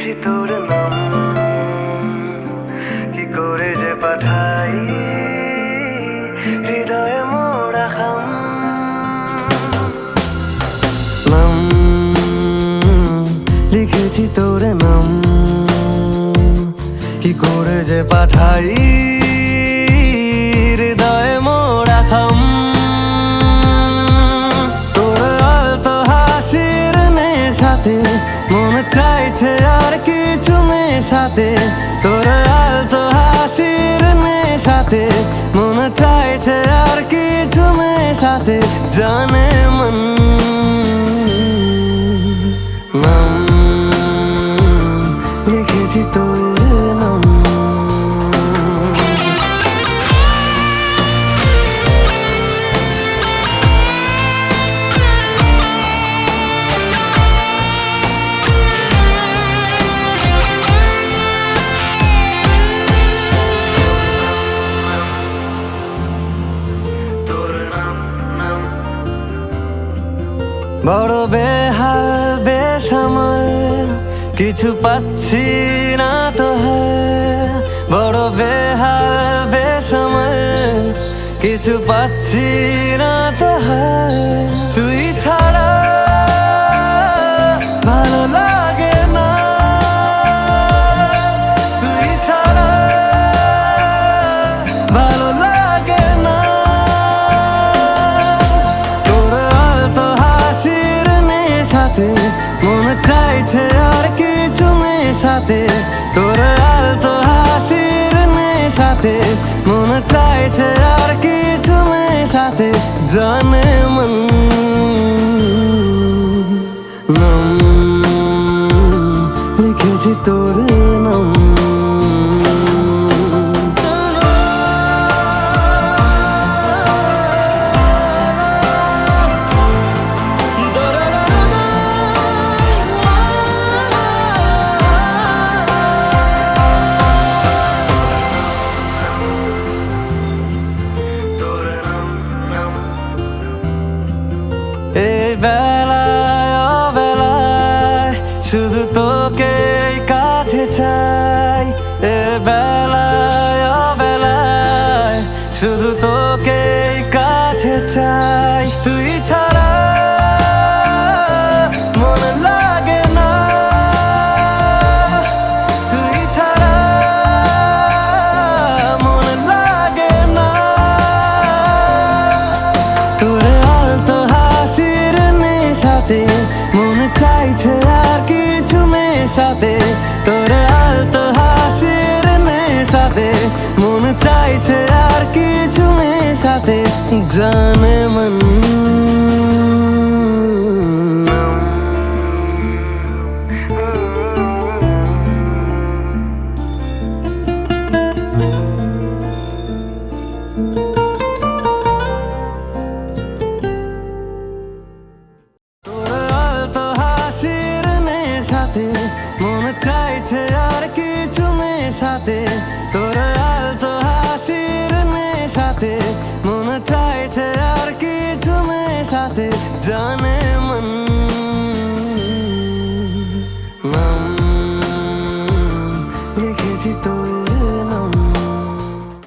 লিখেছি তোর নাম, কি করে যে পাঠাই হৃদয়ে মোড়া খাম। নাম লিখেছি তোর নাম, কি করে যে পাঠাই হৃদয়ে মোড়া খাম। তোর আলতো হাসির নেশাতে মন চাইছে আর কিছু মেশাতে। তোর আলতো হাসির নেশাতে মন চাইছে আর কিছু মেশাতে। জানে মন নাম লিখেছি তোর নাম। বড় বেহাল বেসামাল কিছু পাচ্ছি না তো হাল। বড় বেহাল বেসামাল কিছু পাচ্ছি না তো হাল। তুই ছাড়া ভালো লাগে না, তুই ছাড়া ভালো লাগে না। তোর আলতো হাসির নেশাতে মন চাইছে আর কিছু মেশাতে। তোর আলতো হাসির নেশাতে মন চাইছে আর কিছু মেশাতে। জানে মন নাম লিখেছি তোর নাম। এই বেলায় অবেলায় শুধু তোকে কাছে চাই। এ বেলায় অবেলায় শুধু তোকে কাছে চাই। তুই ছাড়া মন লাগে না, তুই ছাড়া মন লাগে না। তোর আলতো হাসির নেশাতে মন চাইছে আর কিছু মেশাতে। তোর আলতো হাসির নেশাতে মন চাইছে আর কিছু মেশাতে। জানে মন মন চাইছে আর কিছু মেশাতে।